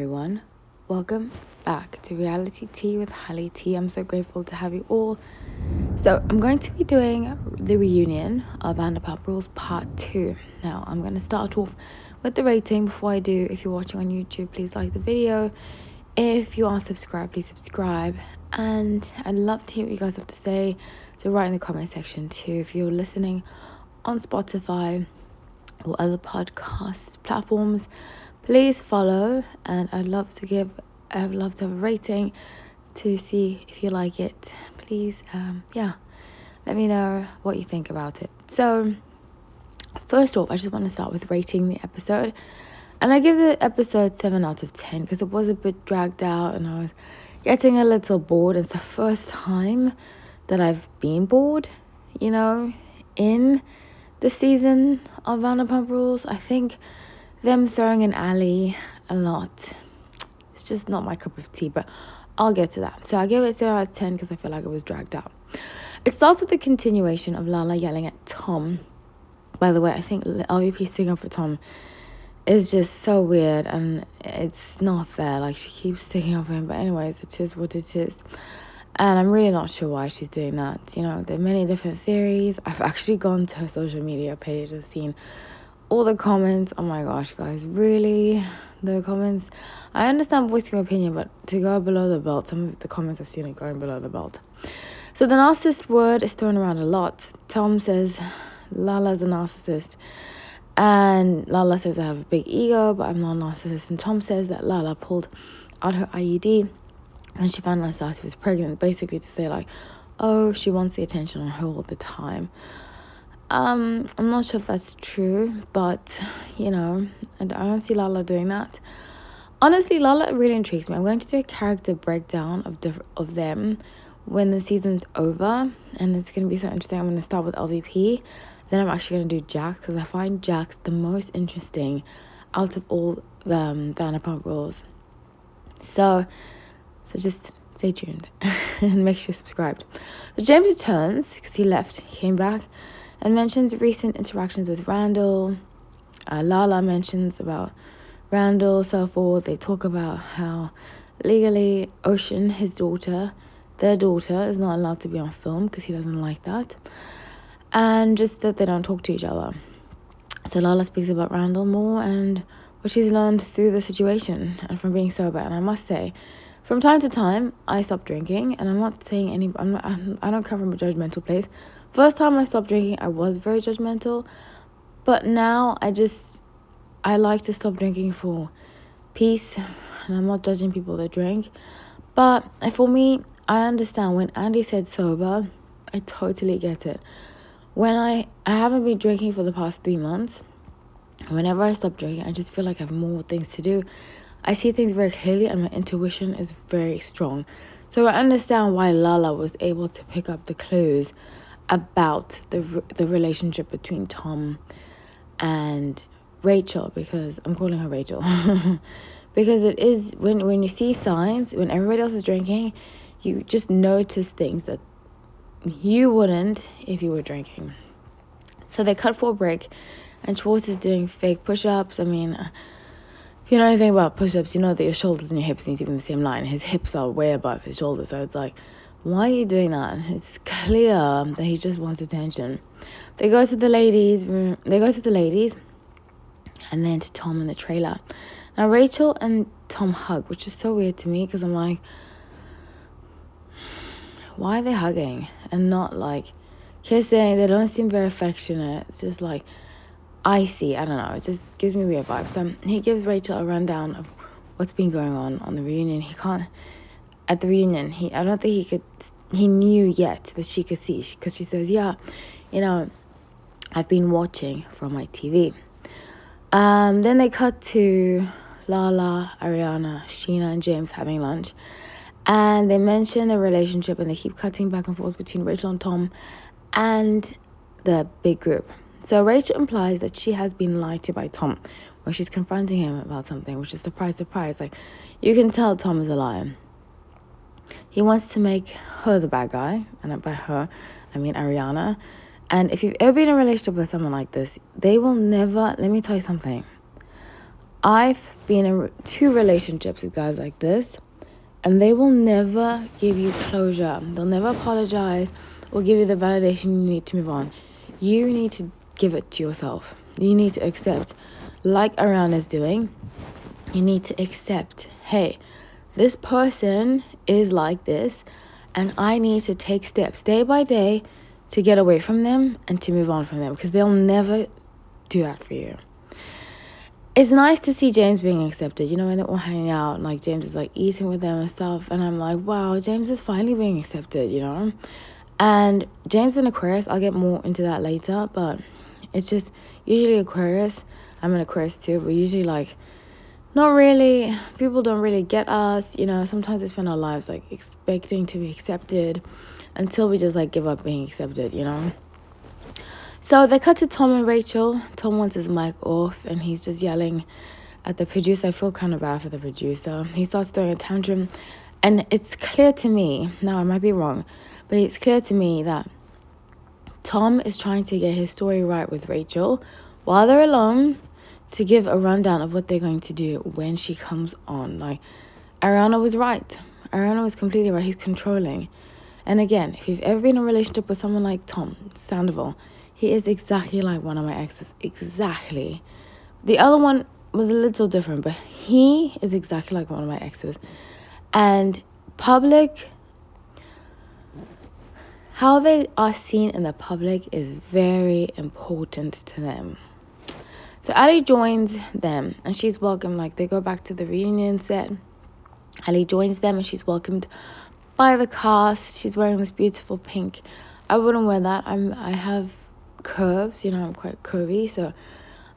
everyone. Welcome back to Reality Tea with Holly T. I'm so grateful to have you all. So, I'm going to be doing the reunion of Vanderpump Rules Part 2. Now, I'm going to start off with the rating. Before I do, if you're watching on YouTube, please like the video. If you aren't subscribed, please subscribe. And I'd love to hear what you guys have to say. So, write in the comment section too. If you're listening on Spotify or other podcast platforms, please follow, and I'd love to have a rating to see if you like it. Please, let me know what you think about it. So, first off, I just want to start with rating the episode, and I give the episode 7 out of 10 because it was a bit dragged out, and I was getting a little bored. It's the first time that I've been bored, in the season of Vanderpump Rules. I think them throwing an alley a lot, it's just not my cup of tea, but I'll get to that. So I gave it 0 out of 10 because I feel like it was dragged out. It starts with the continuation of Lala yelling at Tom. By the way, I think LVP sticking up for Tom is just so weird, and it's not fair. Like, she keeps sticking up for him, but anyways, it is what it is. And I'm really not sure why she's doing that. There are many different theories. I've actually gone to her social media page and seen all the comments. Oh my gosh, guys, really? The comments? I understand voicing your opinion, but to go below the belt, some of the comments I've seen are going below the belt. So the narcissist word is thrown around a lot. Tom says Lala's a narcissist, and Lala says I have a big ego, but I'm not a narcissist. And Tom says that Lala pulled out her IUD when she found out she was pregnant, basically to say, like, oh, she wants the attention on her all the time. I'm not sure if that's true, but, I don't see Lala doing that. Honestly, Lala really intrigues me. I'm going to do a character breakdown of them when the season's over, and it's going to be so interesting. I'm going to start with LVP, then I'm actually going to do Jax, because I find Jax the most interesting out of all Vanderpump Rules. So just stay tuned and make sure you're subscribed. So James returns because he left. He came back and mentions recent interactions with Randall. Lala mentions about Randall, so forth. They talk about how legally Ocean, their daughter, is not allowed to be on film because he doesn't like that. And just that they don't talk to each other. So Lala speaks about Randall more and what she's learned through the situation and from being sober. And I must say, from time to time, I stop drinking, and I'm not saying I don't come from a judgmental place. First time I stopped drinking, I was very judgmental, but now I like to stop drinking for peace, and I'm not judging people that drink. But for me, I understand when Andy said sober, I totally get it. When I haven't been drinking for the past 3 months, whenever I stop drinking, I just feel like I have more things to do. I see things very clearly, and my intuition is very strong. So I understand why Lala was able to pick up the clues about the relationship between Tom and Rachel, because I'm calling her Rachel. Because it is, when you see signs, when everybody else is drinking, you just notice things that you wouldn't if you were drinking. So they cut for a break, and Schwartz is doing fake push-ups. I mean, if you know anything about push-ups, you know that your shoulders and your hips need to be in the same line. His hips are way above his shoulders, so it's like, why are you doing that? It's clear that he just wants attention. They go to the ladies, and then to Tom in the trailer. Now Rachel and Tom hug, which is so weird to me, because I'm like, why are they hugging and not like kissing? They don't seem very affectionate. It's just like icy. I don't know. It just gives me weird vibes. So he gives Rachel a rundown of what's been going on the reunion. At the reunion, I don't think he knew yet that she could see, because she says, yeah, I've been watching from my TV. Then they cut to Lala, Ariana, Sheena, and James having lunch, and they mention the relationship, and they keep cutting back and forth between Rachel and Tom and the big group. So Rachel implies that she has been lied to by Tom when she's confronting him about something, which is surprise, surprise. Like, you can tell Tom is a liar. He wants to make her the bad guy, and by her, I mean Ariana. And if you've ever been in a relationship with someone like this, they will never, let me tell you something. I've been in 2 relationships with guys like this, and they will never give you closure. They'll never apologize or give you the validation you need to move on. You need to give it to yourself. You need to accept, like Ariana is doing, you need to accept, hey, this person is like this, and I need to take steps day by day to get away from them and to move on from them, because they'll never do that for you. It's nice to see James being accepted, you know, when they're all hanging out, and like James is like eating with them and stuff, and I'm like, wow, James is finally being accepted, you know. And James is an Aquarius. I'll get more into that later, but it's just usually Aquarius. I'm an Aquarius too, but usually like not really, people don't really get us, you know. Sometimes we spend our lives like expecting to be accepted until we just like give up being accepted, you know. So they cut to Tom and Rachel. Tom wants his mic off and he's just yelling at the producer. I feel kind of bad for the producer. He starts throwing a tantrum, and it's clear to me, now I might be wrong, but it's clear to me that Tom is trying to get his story right with Rachel while they're alone, to give a rundown of what they're going to do when she comes on. Like, Ariana was right. Ariana was completely right. He's controlling. And again, if you've ever been in a relationship with someone like Tom Sandoval, he is exactly like one of my exes. Exactly. The other one was a little different, but he is exactly like one of my exes. And public, how they are seen in the public is very important to them. So Ali joins them and she's welcomed, like they go back to the reunion set. Ali joins them and she's welcomed by the cast. She's wearing this beautiful pink. I wouldn't wear that. I have curves, you know, I'm quite curvy, so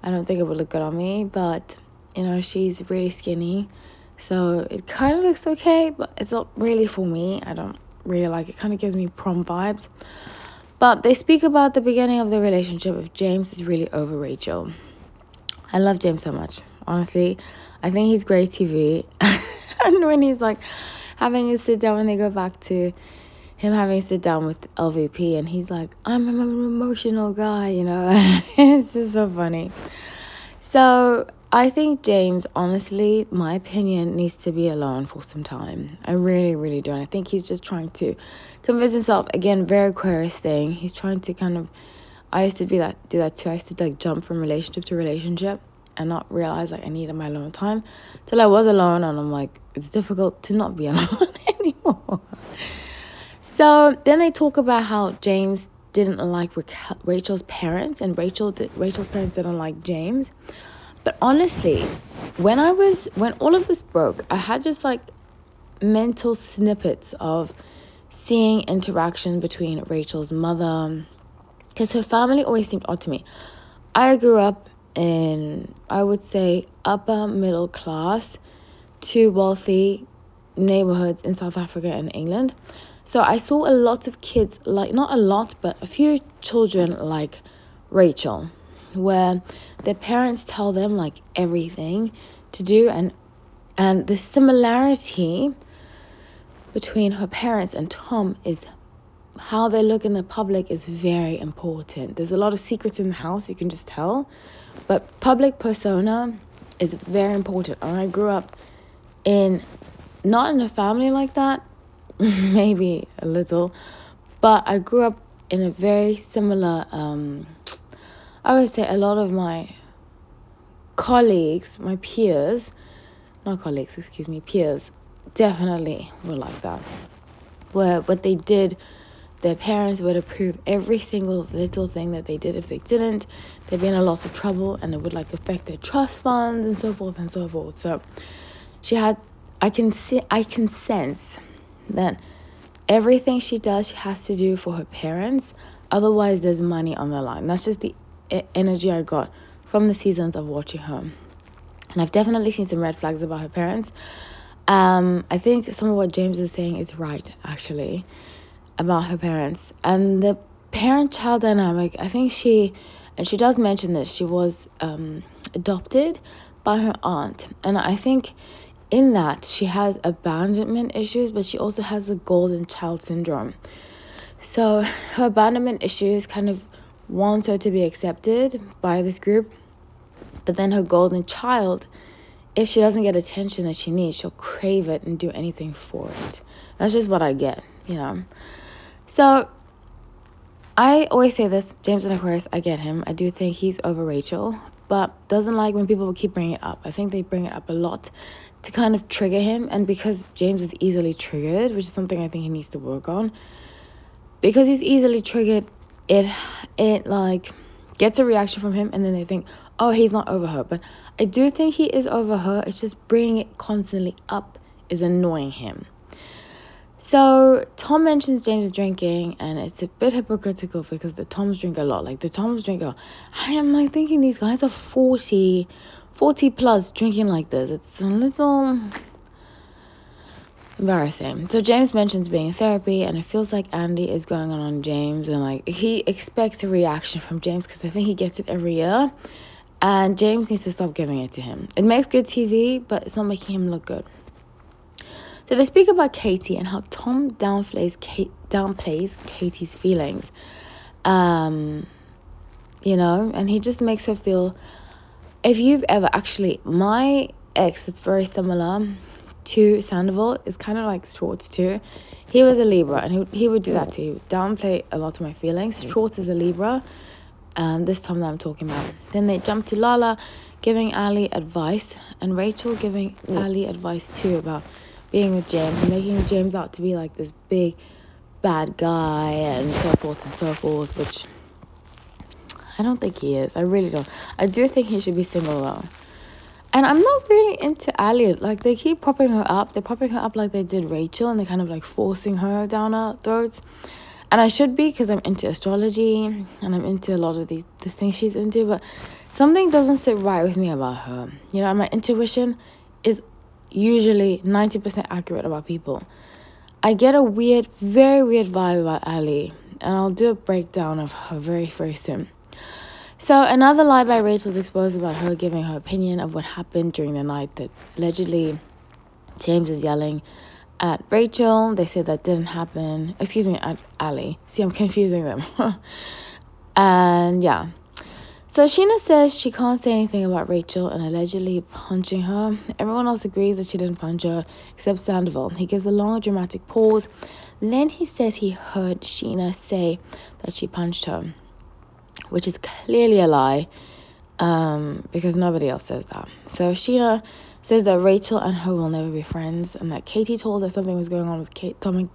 I don't think it would look good on me, but you know, she's really skinny, so it kind of looks okay, but it's not really for me. I don't really like it. Kind of gives me prom vibes. But they speak about the beginning of the relationship, if James is really over Rachel. I love James so much, honestly. I think he's great TV. And when he's like having a sit down, when they go back to him having a sit down with LVP, and he's like, I'm an emotional guy, you know. It's just so funny. So I think James, honestly, my opinion, needs to be alone for some time. I really, really do. And I think he's just trying to convince himself, again, very Aquarius thing. He's trying to kind of, I used to do that too. I used to like jump from relationship to relationship and not realize like I needed my alone time till I was alone, and I'm like, it's difficult to not be alone anymore. So then they talk about how James didn't like Rachel's parents, and Rachel's parents didn't like James. But honestly, when all of this broke, I had just like mental snippets of seeing interaction between Rachel's mother, because her family always seemed odd to me. I grew up in, I would say, upper middle class to wealthy neighborhoods in South Africa and England. So I saw a lot of kids, like, not a lot, but a few children like Rachel, where their parents tell them like everything to do, and the similarity between her parents and Tom is how they look in the public is very important. There's a lot of secrets in the house, you can just tell, but public persona is very important. And I grew up not in a family like that, maybe a little, but I grew up in a very similar, I would say a lot of my colleagues, my peers, peers, definitely were like that. Where what they did, their parents would approve every single little thing that they did. If they didn't, they'd be in a lot of trouble, and it would like affect their trust funds and so forth and so forth. So I can sense that everything she does, she has to do for her parents. Otherwise, there's money on the line. That's just the energy I got from the seasons of watching her. And I've definitely seen some red flags about her parents. I think some of what James is saying is right, actually, about her parents. And the parent-child dynamic, I think she does mention this, she was adopted by her aunt. And I think in that she has abandonment issues, but she also has the golden child syndrome. So her abandonment issues kind of wants her to be accepted by this group, but then her golden child if she doesn't get attention that she needs, she'll crave it and do anything for it. That's just what I get, So I always say this, James and Aquarius, I get him. I do think he's over Rachel, but doesn't like when people keep bringing it up. I think they bring it up a lot to kind of trigger him, and because James is easily triggered, which is something I think he needs to work on, because he's easily triggered, it like gets a reaction from him, and then they think, oh, he's not over her. But I do think he is over her. It's just bringing it constantly up is annoying him. So Tom mentions James is drinking, and it's a bit hypocritical because the Toms drink a lot. Like the Toms drink a lot. I am like thinking these guys are 40 plus drinking like this. It's a little embarrassing. So James mentions being in therapy, and it feels like Andy is going on James, and like he expects a reaction from James because I think he gets it every year, and James needs to stop giving it to him. It makes good TV, but it's not making him look good. So they speak about Katie and how Tom downplays Katie's feelings, and he just makes her feel. If you've ever my ex is very similar to Sandoval, is kind of like Schwartz too. He was a Libra, and he would do that too. He would downplay a lot of my feelings. Schwartz is a Libra, this Tom that I'm talking about. Then they jump to Lala giving Ali advice, and Rachel giving Ali advice too about being with James and making James out to be like this big bad guy and so forth, which I don't think he is. I really don't. I do think he should be single though. And I'm not really into Ali. Like, they keep propping her up. They're propping her up like they did Rachel, and they're kind of like forcing her down our throats. And I should be, because I'm into astrology and I'm into a lot of the things she's into, but something doesn't sit right with me about her. My intuition is usually 90% accurate about people. I get a very weird vibe about Ali, and I'll do a breakdown of her very, very soon. So another lie by Rachel is exposed about her giving her opinion of what happened during the night that allegedly James is yelling at Rachel. They say that didn't happen. Excuse me, at Ali. See, I'm confusing them. And yeah. So Sheena says she can't say anything about Rachel and allegedly punching her. Everyone else agrees that she didn't punch her, except Sandoval. He gives a long dramatic pause. Then he says he heard Sheena say that she punched her, which is clearly a lie, because nobody else says that. So Sheena says that Rachel and her will never be friends, and that Katie told her something was going on with Tom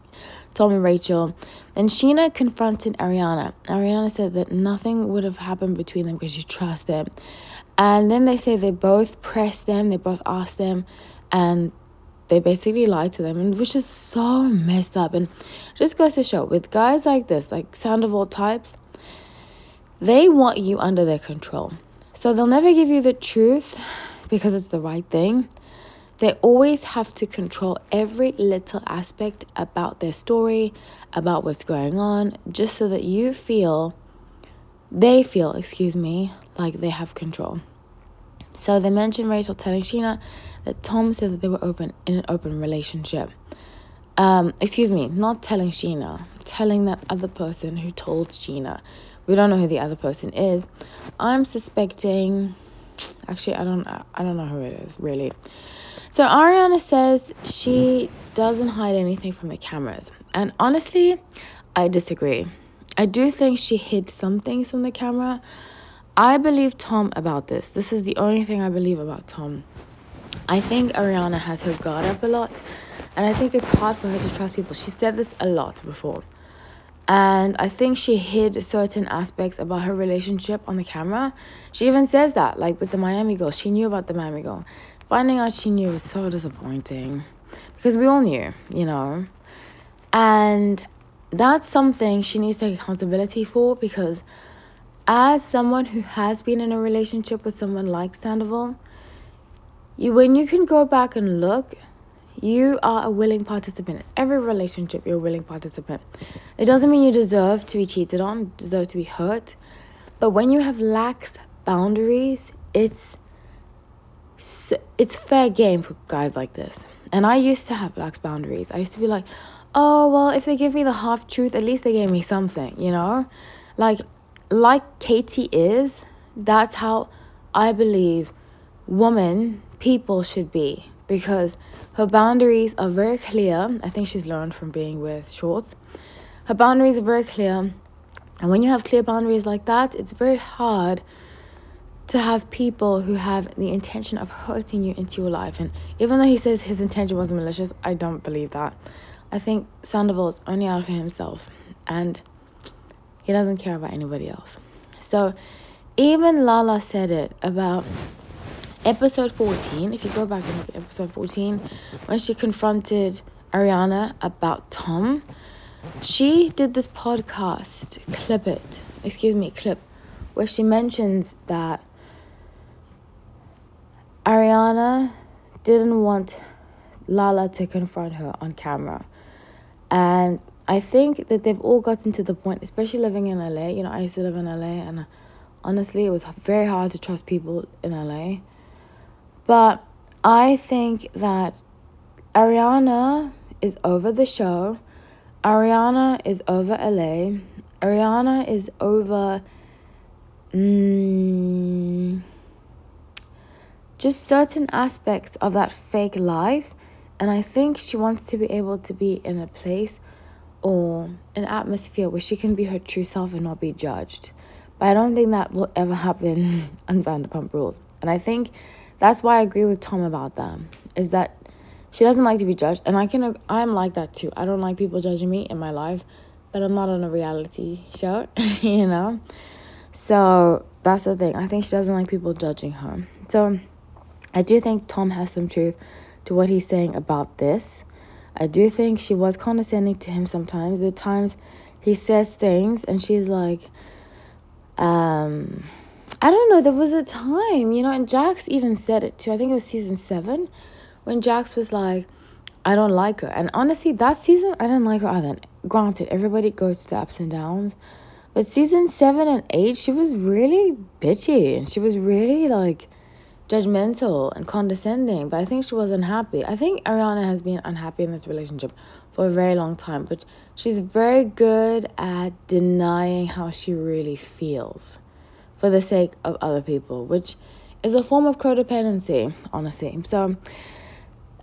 and Rachel. And Sheena confronted Ariana. Ariana said that nothing would have happened between them because she trusts them. And then they say they both pressed them, they both asked them, and they basically lied to them, and which is so messed up. And just goes to show, with guys like this, like Sandoval types, they want you under their control. So they'll never give you the truth because it's the right thing. They always have to control every little aspect about their story, about what's going on, just so that they feel, like they have control. So they mentioned Rachel telling Sheena that Tom said that they were in an open relationship. Not telling Sheena, telling that other person who told Sheena. We don't know who the other person is. I'm suspecting, actually, I don't know who it is, really. So Ariana says she doesn't hide anything from the cameras. And honestly, I disagree. I do think she hid some things from the camera. I believe Tom about this. This is the only thing I believe about Tom. I think Ariana has her guard up a lot, and I think it's hard for her to trust people. She said this a lot before. And I think she hid certain aspects about her relationship on the camera. She even says that, like with the Miami girl. She knew about the Miami girl. Finding out she knew was so disappointing, because we all knew, And that's something she needs to take accountability for, because as someone who has been in a relationship with someone like Sandoval, when you can go back and look, you are a willing participant. In every relationship, you're a willing participant. It doesn't mean you deserve to be cheated on, deserve to be hurt. But when you have lax boundaries, it's fair game for guys like this. And I used to have lax boundaries. I used to be like, oh, well, if they give me the half truth, at least they gave me something, Like Katie is, that's how I believe people should be, because her boundaries are very clear. I think she's learned from being with Shorts. Her boundaries are very clear, and when you have clear boundaries like that, it's very hard to have people who have the intention of hurting you into your life. And even though he says his intention wasn't malicious, I don't believe that. I think Sandoval is only out for himself, and he doesn't care about anybody else. So even Lala said it about episode 14. If you go back and look at episode 14, when she confronted Ariana about Tom, she did this podcast clip where she mentions that Ariana didn't want Lala to confront her on camera. And I think that they've all gotten to the point, especially living in LA. You know, I used to live in LA, and honestly, it was very hard to trust people in LA. But I think that Ariana is over the show. Ariana is over LA. Ariana is over just certain aspects of that fake life. And I think she wants to be able to be in a place or an atmosphere where she can be her true self and not be judged. But I don't think that will ever happen on Vanderpump Rules. And I think that's why I agree with Tom about that, is that she doesn't like to be judged. And I'm like that too. I don't like people judging me in my life, but I'm not on a reality show, you know? So that's the thing. I think she doesn't like people judging her. So I do think Tom has some truth to what he's saying about this. I do think she was condescending to him sometimes. There are times he says things and she's like, I don't know, there was a time, you know, and Jax even said it too. I think it was season 7 when Jax was like, I don't like her. And honestly, that season, I didn't like her either. Granted, everybody goes through the ups and downs. But season 7 and 8, she was really bitchy. And she was really, like, judgmental and condescending. But I think she was unhappy. I think Ariana has been unhappy in this relationship for a very long time. But she's very good at denying how she really feels for the sake of other people, which is a form of codependency, honestly. So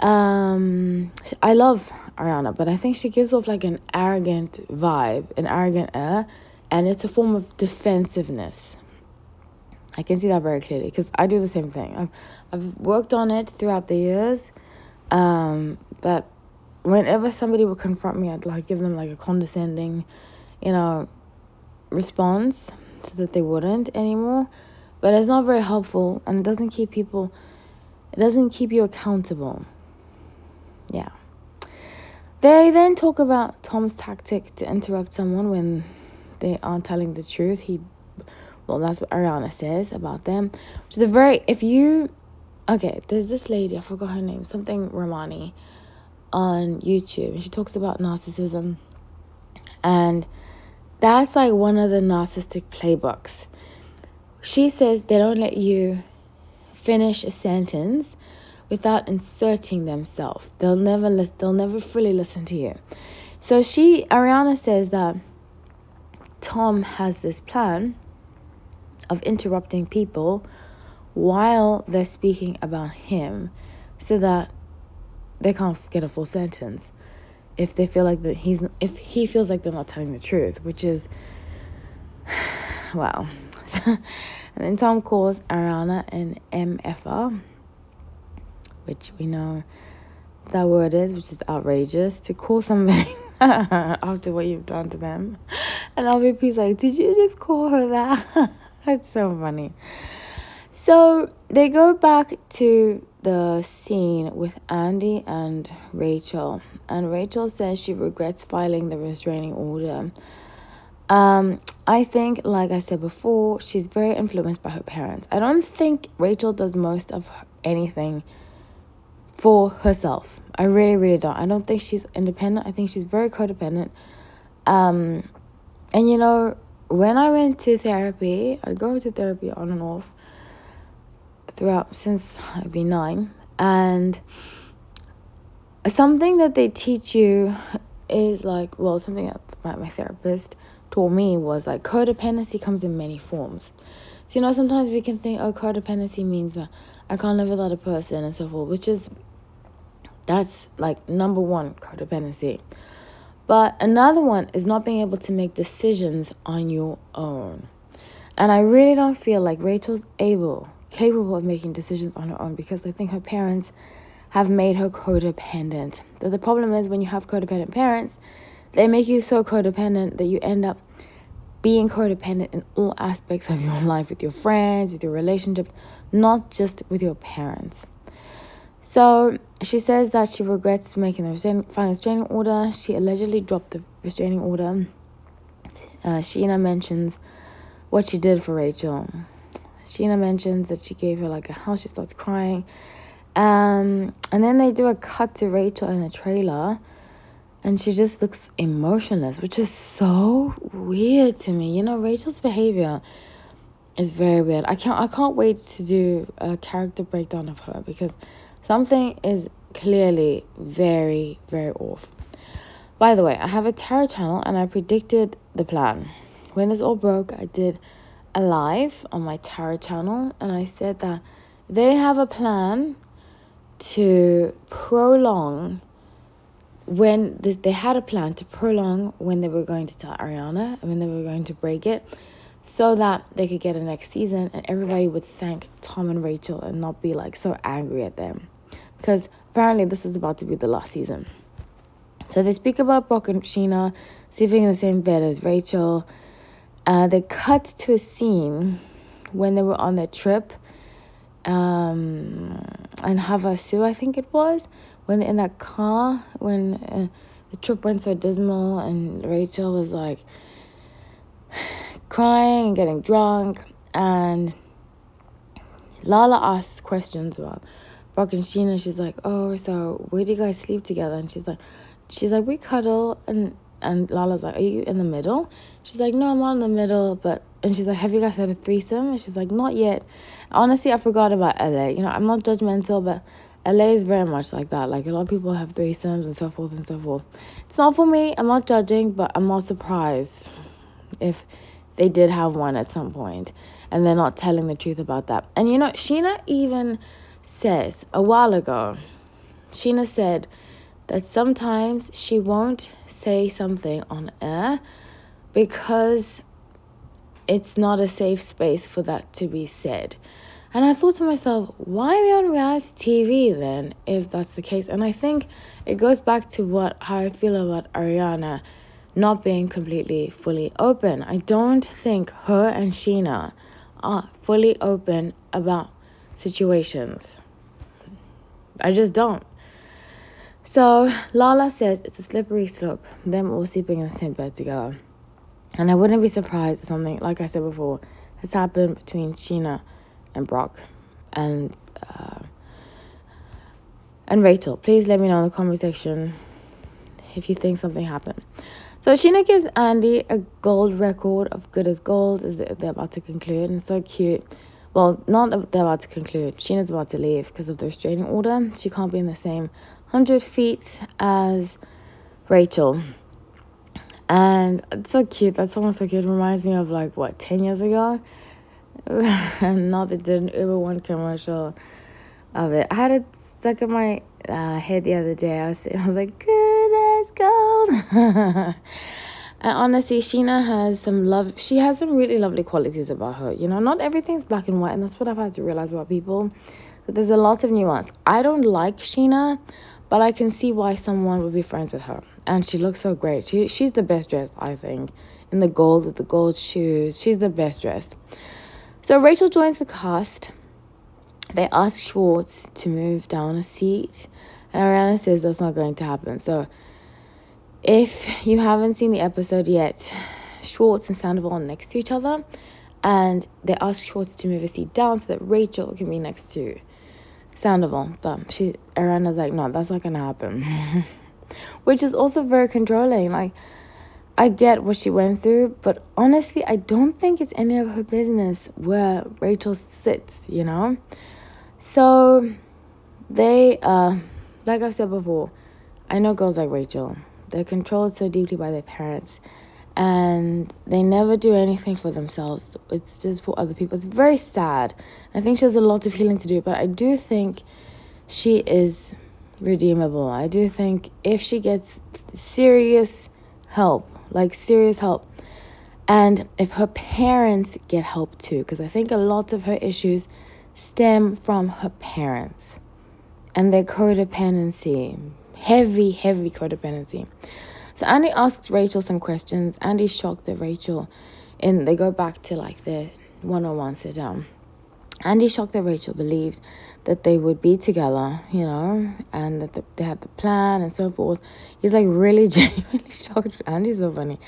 I love Ariana, but I think she gives off like an arrogant vibe, an arrogant air, and it's a form of defensiveness. I can see that very clearly because I do the same thing. I've worked on it throughout the years, but whenever somebody would confront me, I'd like give them like a condescending, you know, response so that they wouldn't anymore. But it's not very helpful, and it doesn't keep you accountable. Yeah. They then talk about Tom's tactic to interrupt someone when they aren't telling the truth. That's what Ariana says about them. Which is there's this lady, I forgot her name, something Romani, on YouTube. And she talks about narcissism. And that's like one of the narcissistic playbooks. She says they don't let you finish a sentence without inserting themselves. They'll never fully listen to you. So Ariana says that Tom has this plan of interrupting people while they're speaking about him so that they can't get a full sentence if they feel like if he feels like they're not telling the truth, which is wow. And then Tom calls Ariana an MFR, which we know that word is, which is outrageous, to call somebody after what you've done to them. And RVP's like, did you just call her that? That's so funny. So they go back to the scene with Andy and Rachel. And Rachel says she regrets filing the restraining order. I think, like I said before, she's very influenced by her parents. I don't think Rachel does most of anything for herself. I really, really don't. I don't think she's independent. I think she's very codependent. And you know, when I went to therapy, I go to therapy on and off since I've been 9, and something that they teach you is like, something that my therapist taught me was like codependency comes in many forms. So, sometimes we can think, oh, codependency means that I can't live without a person and so forth, that's like number one, codependency. But another one is not being able to make decisions on your own. And I really don't feel like Rachel's capable of making decisions on her own, because I think her parents have made her codependent. But the problem is, when you have codependent parents, they make you so codependent that you end up being codependent in all aspects of your life, with your friends, with your relationships, not just with your parents. So she says that she regrets making the final restraining order. She allegedly dropped the restraining order. Sheena mentions what she did for Rachel. Sheena mentions that she gave her like a house. She starts crying. And then they do a cut to Rachel in the trailer, and she just looks emotionless, which is so weird to me. Rachel's behavior is very weird. I can't wait to do a character breakdown of her, because something is clearly very, very off. By the way, I have a tarot channel, and I predicted the plan. When this all broke, I did a live on my tarot channel, and I said that they have a plan to prolong they had a plan to prolong when they were going to tell Ariana and when they were going to break it, so that they could get a next season and everybody would thank Tom and Rachel and not be like so angry at them, because apparently this was about to be the last season. So they speak about Brock and Sheena sleeping in the same bed as Rachel. They cut to a scene when they were on their trip, and Havasu, I think it was, when in that car, when the trip went so dismal, and Rachel was like crying and getting drunk, and Lala asks questions about Brock and Sheena. She's like, oh, so where do you guys sleep together? And she's like, we cuddle. And Lala's like, are you in the middle? She's like, no, I'm not in the middle. And she's like, have you guys had a threesome? And she's like, not yet. Honestly, I forgot about LA. I'm not judgmental, but LA is very much like that. Like, a lot of people have threesomes and so forth and so forth. It's not for me. I'm not judging, but I'm not surprised if they did have one at some point and they're not telling the truth about that. And Sheena even says a while ago, Sheena said that sometimes she won't say something on air because it's not a safe space for that to be said. And I thought to myself, why are they on reality TV then, if that's the case? And I think it goes back to how I feel about Ariana not being completely fully open. I don't think her and Sheena are fully open about situations. I just don't. So Lala says it's a slippery slope, them all sleeping in the same bed together. And I wouldn't be surprised if something, like I said before, has happened between Sheena and Brock and Rachel. Please let me know in the comment section if you think something happened. So Sheena gives Andy a gold record of good as gold as they're about to conclude, and it's so cute. Well, not that they're about to conclude. Sheena's about to leave because of the restraining order. She can't be in the same 100 feet as Rachel. And it's so cute. That's almost so cute. It reminds me of 10 years ago? And now they did an Uber One commercial of it. I had it stuck in my head the other day. I was like, good as gold. And honestly, Sheena has she has some really lovely qualities about her. Not everything's black and white, and that's what I've had to realize about people. That there's a lot of nuance. I don't like Sheena, but I can see why someone would be friends with her. And she looks so great. She's the best dressed, I think. In the gold, with the gold shoes. She's the best dressed. So Rachel joins the cast. They ask Schwartz to move down a seat, and Ariana says that's not going to happen. So if you haven't seen the episode yet, Schwartz and Sandoval are next to each other, and they ask Schwartz to move a seat down so that Rachel can be next to Sandoval. But Ariana's like, no, that's not going to happen. Which is also very controlling. I get what she went through, but honestly, I don't think it's any of her business where Rachel sits, So they, like I've said before, I know girls like Rachel. They're controlled so deeply by their parents, and they never do anything for themselves. It's just for other people. It's very sad. I think she has a lot of healing to do, but I do think she is redeemable. I do think if she gets serious help, and if her parents get help too, because I think a lot of her issues stem from her parents and their codependency, heavy codependency. So Andy asked Rachel some questions. Andy's shocked that Rachel, and they go back to like their one-on-one sit down. Andy's shocked that Rachel believed that they would be together, and that they had the plan and so forth. He's like really genuinely shocked. Andy's so funny.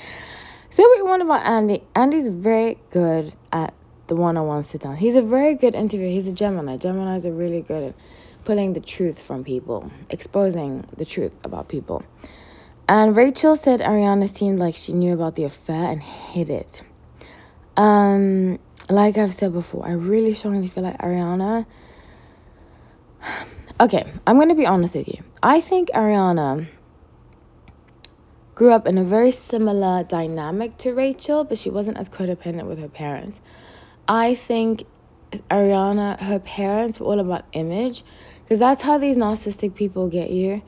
So what you want about Andy? Andy's very good at the one-on-one sit down. He's a very good interviewer. He's a Gemini. Geminis are really good at pulling the truth from people, exposing the truth about people. And Rachel said Ariana seemed like she knew about the affair and hid it. Like I've said before, I really strongly feel like Ariana... Okay, I'm going to be honest with you. I think Ariana grew up in a very similar dynamic to Rachel, but she wasn't as codependent with her parents. I think Ariana, her parents were all about image, because that's how these narcissistic people get you.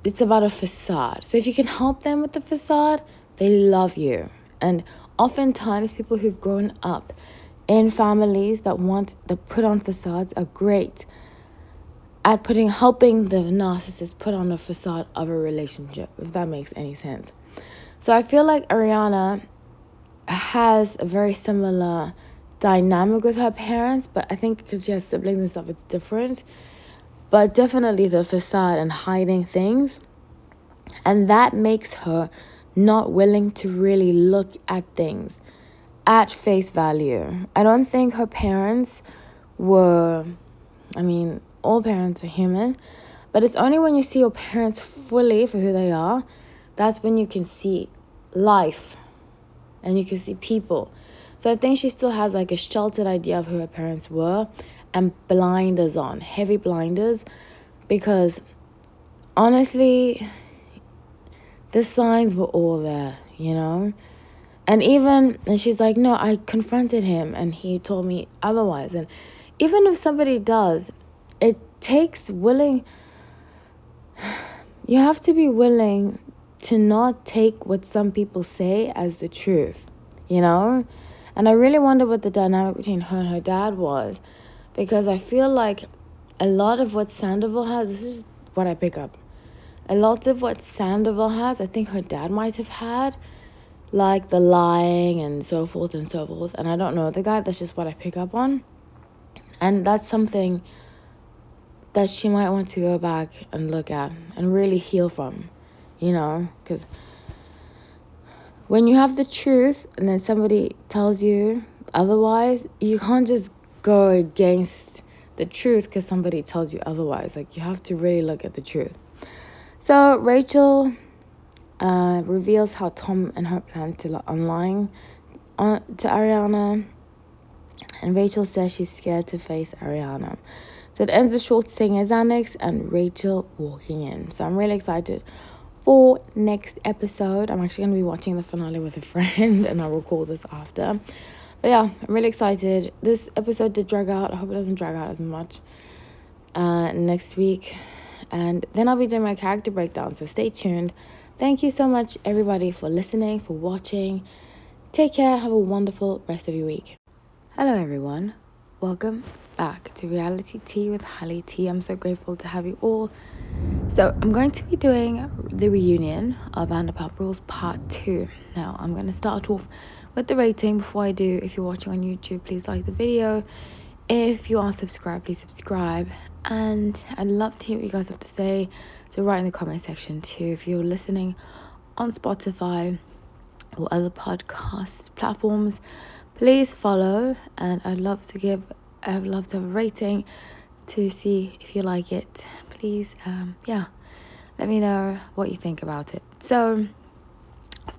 It's about a facade. So if you can help them with the facade, they love you. And oftentimes people who've grown up in families that put on facades are great at helping the narcissist put on a facade of a relationship, if that makes any sense. So I feel like Ariana has a very similar dynamic with her parents, but I think because she has siblings and stuff, it's different. But definitely the facade and hiding things. And that makes her not willing to really look at things at face value. I don't think her parents were... all parents are human. But it's only when you see your parents fully for who they are, that's when you can see life. And you can see people. So I think she still has like a sheltered idea of who her parents were. And blinders on, heavy blinders, because honestly, the signs were all there, and she's like, no, I confronted him and he told me otherwise. And even if somebody does, it takes you have to be willing to not take what some people say as the truth, and I really wonder what the dynamic between her and her dad was. Because I feel like a lot of what Sandoval has, this is what I pick up. A lot of what Sandoval has, I think her dad might have had. Like the lying and so forth and so forth. And I don't know the guy, that's just what I pick up on. And that's something that she might want to go back and look at and really heal from. Because when you have the truth and then somebody tells you otherwise, you can't just go against the truth because somebody tells you otherwise. Like, you have to really look at the truth. So Rachel reveals how Tom and her plan to lying to Ariana, and Rachel says she's scared to face Ariana. So it ends with Short saying Xanax and Rachel walking in. So I'm really excited for next episode. I'm actually going to be watching the finale with a friend, and I'll record this after. But yeah, I'm really excited. This episode did drag out. I hope it doesn't drag out as much next week. And then I'll be doing my character breakdown, so stay tuned. Thank you so much, everybody, for listening, for watching. Take care. Have a wonderful rest of your week. Hello, everyone. Welcome back to Reality Tea with Holly T. I'm so grateful to have you all. So I'm going to be doing the reunion of Vanderpump Rules Part 2. Now, I'm going to start off with the rating. Before I do, if you're watching on YouTube, please like the video. If you aren't subscribed, please subscribe. And I'd love to hear what you guys have to say. So write in the comment section too. If you're listening on Spotify or other podcast platforms, please follow. And I'd love to have a rating to see if you like it. Please, let me know what you think about it. So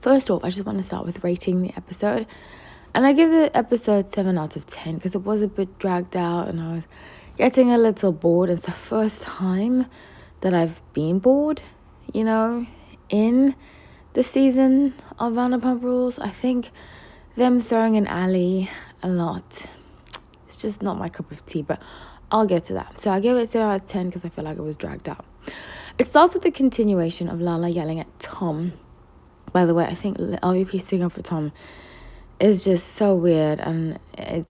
first off, I just want to start with rating the episode. And I give the episode 7 out of 10 because it was a bit dragged out and I was getting a little bored. It's the first time that I've been bored, in this season of Vanderpump Rules. I think them throwing in Ali a lot, it's just not my cup of tea, but I'll get to that. So I give it 0 out of 10 because I feel like it was dragged out. It starts with the continuation of Lala yelling at Tom. By the way, I think LVP sticking up for Tom is just so weird, and